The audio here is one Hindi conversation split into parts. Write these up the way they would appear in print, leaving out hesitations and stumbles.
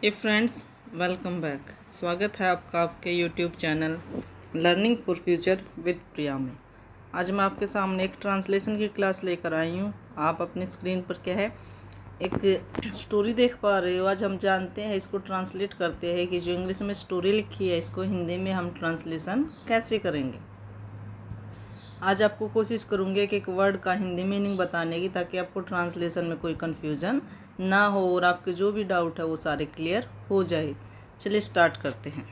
हे फ्रेंड्स, वेलकम बैक। स्वागत है आपका आपके YouTube channel learning for future with Priya में। आज मैं आपके सामने एक ट्रांसलेशन की क्लास लेकर आई हूँ। आप अपनी स्क्रीन पर क्या है, एक स्टोरी देख पा रहे हो। आज हम जानते हैं, इसको ट्रांसलेट करते हैं कि जो इंग्लिश में स्टोरी लिखी है इसको हिंदी में हम ट्रांसलेशन कैसे करेंगे। आज आपको कोशिश करूँगी कि एक वर्ड का हिंदी मीनिंग बताने की, ताकि आपको ट्रांसलेशन में कोई कन्फ्यूज़न ना हो और आपके जो भी डाउट है वो सारे क्लियर हो जाए। चलिए स्टार्ट करते हैं।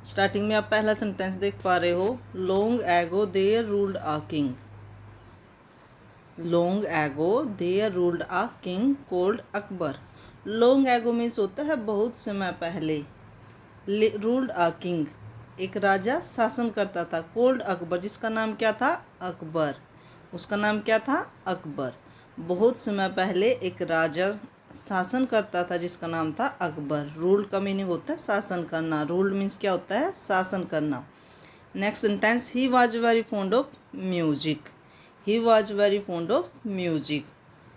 स्टार्टिंग में आप पहला सेंटेंस देख पा रहे हो, long ago there ruled a king. Long ago there ruled a king called Akbar. Long ago means होता है बहुत समय पहले। रूल्ड अ किंग, एक राजा शासन करता था। कोल्ड अकबर, जिसका नाम क्या था, अकबर। उसका नाम क्या था, अकबर। बहुत समय पहले एक राजा शासन करता था जिसका नाम था अकबर। रूल्ड का मीनिंग होता है शासन करना। रूल्ड मीन्स क्या होता है, शासन करना। Next sentence, he was very fond of music. He was very fond of music.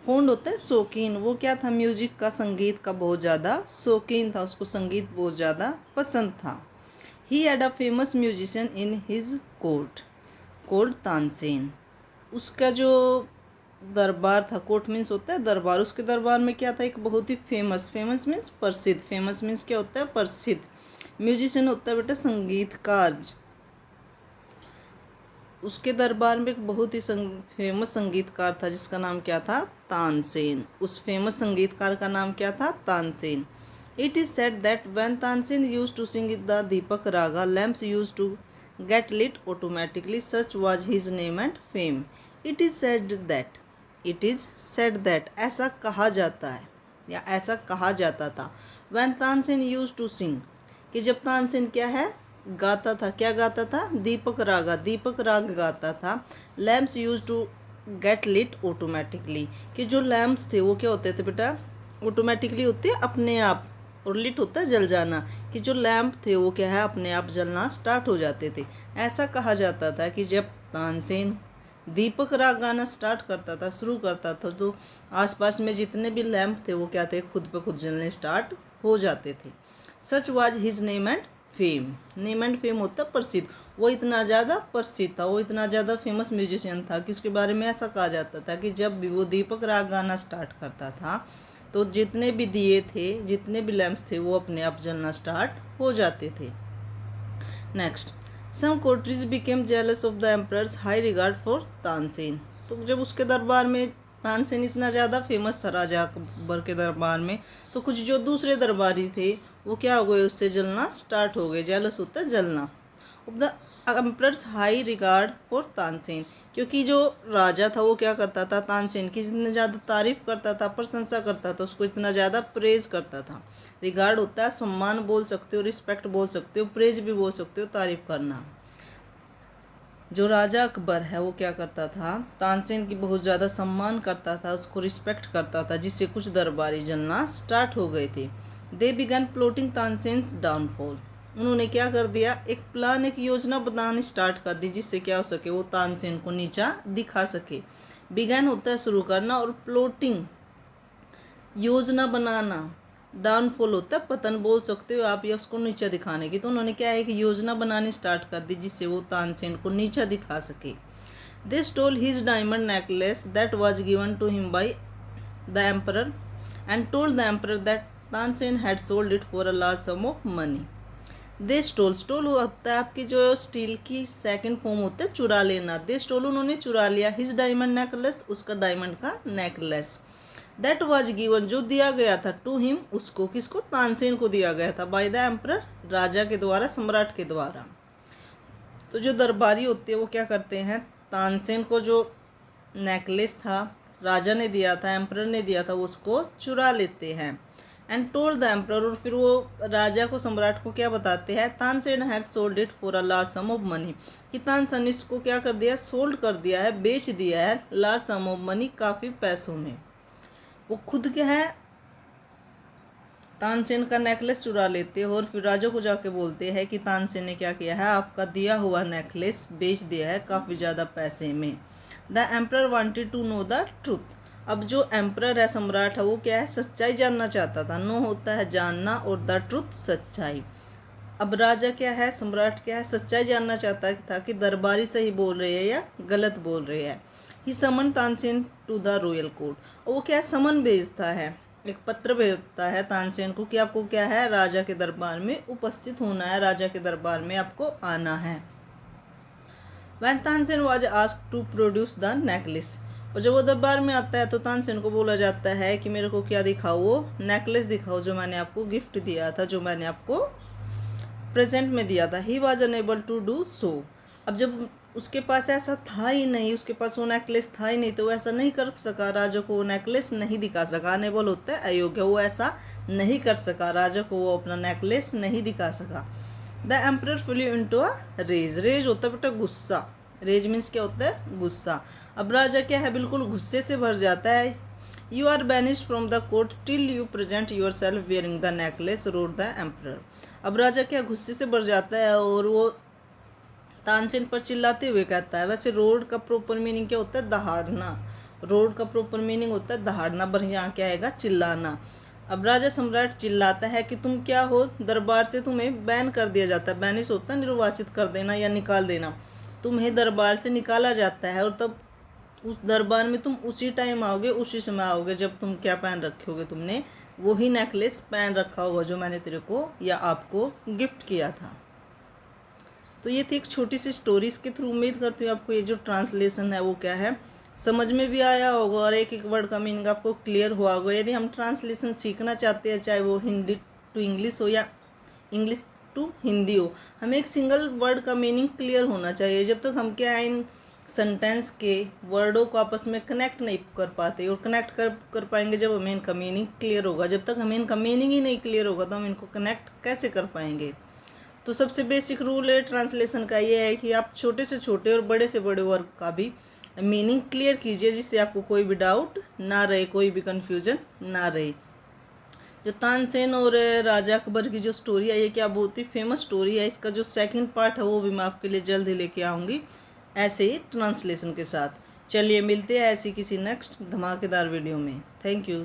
Fond होता है शौकीन। वो क्या था, म्यूजिक का, संगीत का बहुत ज़्यादा शौकीन था। उसको संगीत बहुत ज़्यादा पसंद था। He had a famous musician in his court called Tansen. उसका जो दरबार था, कोर्ट मीन्स होता है दरबार, उसके दरबार में क्या था, एक बहुत ही फेमस मीन्स प्रसिद्ध। फेमस मीन्स क्या होता है, प्रसिद्ध। म्यूजिशियन होता है बेटा संगीतकार। उसके दरबार में एक बहुत ही फेमस संगीतकार था जिसका नाम क्या था, तानसेन। उस फेमस संगीतकार का नाम क्या था, Tansen. It is said that when Tansen used to sing the Deepak Raga, lamps used to get lit automatically. Such was his name and fame. It is said that ऐसा कहा जाता है या ऐसा कहा जाता था। When Tansen used to sing, कि जब तानसेन क्या है, गाता था। क्या गाता था, दीपक रागा, दीपक राग गाता था। Lamps used to get lit automatically, कि जो लैम्प्स थे वो क्या होते थे बेटा, ऑटोमेटिकली होते अपने आप, और लिट होता है जल जाना, कि जो लैम्प थे वो क्या है, अपने आप जलना स्टार्ट हो जाते थे। ऐसा कहा जाता था कि जब तानसेन दीपक राग गाना स्टार्ट करता था, शुरू करता था, तो आसपास में जितने भी लैम्प थे वो क्या थे, खुद पे खुद जलने स्टार्ट हो जाते थे। Such was his name and fame. Name and fame होता प्रसिद्ध। वो इतना ज़्यादा प्रसिद्ध था, वो इतना ज़्यादा फेमस म्यूजिशियन था कि उसके बारे में ऐसा कहा जाता था कि जब भी वो दीपक राग गाना स्टार्ट करता था तो जितने भी दिए थे, जितने भी लैम्प्स थे वो अपने आप जलना स्टार्ट हो जाते थे। Next, some courtiers became jealous of the emperor's high regard for Tansen. तो जब उसके दरबार में तानसेन इतना ज़्यादा फेमस था राजा अकबर के दरबार में, तो कुछ जो दूसरे दरबारी थे वो क्या हो गए, उससे जलना स्टार्ट हो गए। जेलस होता है जलना। Of the emperor's high regard for Tansen, क्योंकि जो राजा था वो क्या करता था, तानसेन की जितनी ज़्यादा तारीफ करता था, प्रशंसा करता था, उसको इतना ज़्यादा प्रेज करता था। रिगार्ड होता है सम्मान बोल सकते हो, रिस्पेक्ट बोल सकते हो, प्रेज भी बोल सकते हो, तारीफ करना। जो राजा अकबर है वो क्या करता था, तानसेन की बहुत ज़्यादा सम्मान करता था, उसको रिस्पेक्ट करता था, जिससे कुछ दरबारी जलना स्टार्ट हो गए थे। दे बिगन प्लॉटिंग तानसेन्स डाउनफॉल। उन्होंने क्या कर दिया, एक प्लान, एक योजना बनानी स्टार्ट कर दी, जिससे क्या हो सके, वो तानसेन को नीचा दिखा सके। बिगन होता है शुरू करना, और प्लॉटिंग योजना बनाना। डाउनफॉल होता है पतन बोल सकते हो आप, या उसको नीचा दिखाने की। तो उन्होंने क्या है कि योजना बनानी स्टार्ट कर दी जिससे वो तानसेन को नीचा दिखा सके। They stole his diamond necklace that was given to him by the emperor and told the emperor that Tansen had sold it for a large sum of money. They stole, stole होता है आपकी जो स्टील की सेकंड फॉर्म होता है चुरा लेना। दे स्टोल, उन्होंने चुरा लिया, हिज डायमंड नेकलेस, उसका डायमंड का नेकलेस। दैट वाज गिवन, जो दिया गया था, टू हिम, उसको, किसको, तानसेन को दिया गया था, बाय द एम्परर, राजा के द्वारा, सम्राट के द्वारा। तो जो दरबारी होते हैं वो क्या करते हैं, तानसेन को जो नेकलेस था राजा ने दिया था, एम्परर ने दिया था, वो उसको चुरा लेते हैं। एंड टोल्ड द एम्परर, और फिर वो राजा को, सम्राट को क्या बताते हैं, Tansen had sold it for a large sum of money, कि तानसेन इसको क्या कर दिया, सोल्ड कर दिया है, बेच दिया है, लार्ज सम ऑफ मनी, काफ़ी पैसों में। वो खुद क्या है, तानसेन का नेकलेस चुरा लेते हैं और फिर राजा को जाके बोलते हैं कि तानसेन ने क्या किया है, आपका दिया हुआ नेकलेस बेच दिया है काफ़ी ज़्यादा पैसे में। The emperor wanted to know the truth. अब जो एम्परर है, सम्राट है, वो क्या है, सच्चाई जानना चाहता था। नो होता है जानना और द ट्रुथ सच्चाई। अब राजा क्या है, सम्राट क्या है, सच्चाई जानना चाहता था कि दरबारी सही बोल रहे हैं या गलत बोल रहे हैं। He summon Tansen to the royal court, और वो क्या है, समन भेजता है, एक पत्र भेजता है तानसेन को कि आपको क्या है, राजा के दरबार में उपस्थित होना है, राजा के दरबार में आपको आना है। When Tansen was asked to produce the necklace, और जब वो दरबार में आता है तो तानसेन को बोला जाता है कि मेरे को क्या दिखाओ, वो नेकलेस दिखाओ जो मैंने आपको गिफ्ट दिया था, जो मैंने आपको प्रेजेंट में दिया था। He was unable to do so. अब जब उसके पास ऐसा था ही नहीं, उसके पास वो नेकलेस था ही नहीं, तो वो ऐसा नहीं कर सका, राजा को वो नेकलेस नहीं दिखा सका। अनेबल होता है अयोग्य, वो ऐसा नहीं कर सका, राजा को वो अपना नेकलेस नहीं दिखा सका। The emperor flew into a rage, rage होता है बेटा गुस्सा, रेज मीन्स क्या होता है, गुस्सा। अब राजा क्या है, बिल्कुल गुस्से से भर जाता है। You are banished from the court till you present yourself wearing the necklace, roared the emperor. अब राजा क्या गुस्से से भर जाता है और वो तानसेन पर चिल्लाते हुए कहता है, वैसे रोड का प्रॉपर मीनिंग क्या होता है, दहाड़ना। रोड का प्रॉपर मीनिंग होता है दहाड़ना, पर यहाँ क्या आएगा, चिल्लाना। अब राजा सम्राट चिल्लाता है कि तुम क्या हो, दरबार से तुम्हें बैन कर दिया जाता है। बैनिश होता है निर्वासित कर देना या निकाल देना, तुम्हें दरबार से निकाला जाता है। और तब उस दरबार में तुम उसी टाइम आओगे, उसी समय आओगे जब तुम क्या पहन रखे होगे, तुमने वही नेकलेस पहन रखा होगा जो मैंने तेरे को या आपको गिफ्ट किया था। तो ये थी एक छोटी सी स्टोरी, इसके थ्रू उम्मीद करती हूँ आपको ये जो ट्रांसलेशन है वो क्या है, समझ में भी आया होगा और एक एक वर्ड का मीनिंग आपको क्लियर हुआ होगा। यदि हम ट्रांसलेशन सीखना चाहते हैं, चाहे वो हिंदी टू इंग्लिश हो या इंग्लिश टू हिंदी हो, हमें एक सिंगल वर्ड का मीनिंग क्लियर होना चाहिए। जब तक हम क्या है, इन सेंटेंस के वर्डों को आपस में कनेक्ट नहीं कर पाते, और कनेक्ट कर पाएंगे जब हमें इनका मीनिंग क्लियर होगा। जब तक हमें इनका मीनिंग ही नहीं क्लियर होगा तो हम इनको कनेक्ट कैसे कर पाएंगे। तो सबसे बेसिक रूल है ट्रांसलेशन का ये है कि आप छोटे से छोटे और बड़े से बड़े वर्ड का भी मीनिंग क्लियर कीजिए, जिससे आपको कोई भी डाउट ना रहे, कोई भी कन्फ्यूजन ना रहे। जो तानसेन और राजा अकबर की जो स्टोरी है, ये क्या बहुत ही फेमस स्टोरी है। इसका जो सेकंड पार्ट है वो भी मैं आपके लिए जल्द ही लेके आऊँगी, ऐसे ही ट्रांसलेशन के साथ। चलिए मिलते हैं ऐसी किसी नेक्स्ट धमाकेदार वीडियो में। Thank you.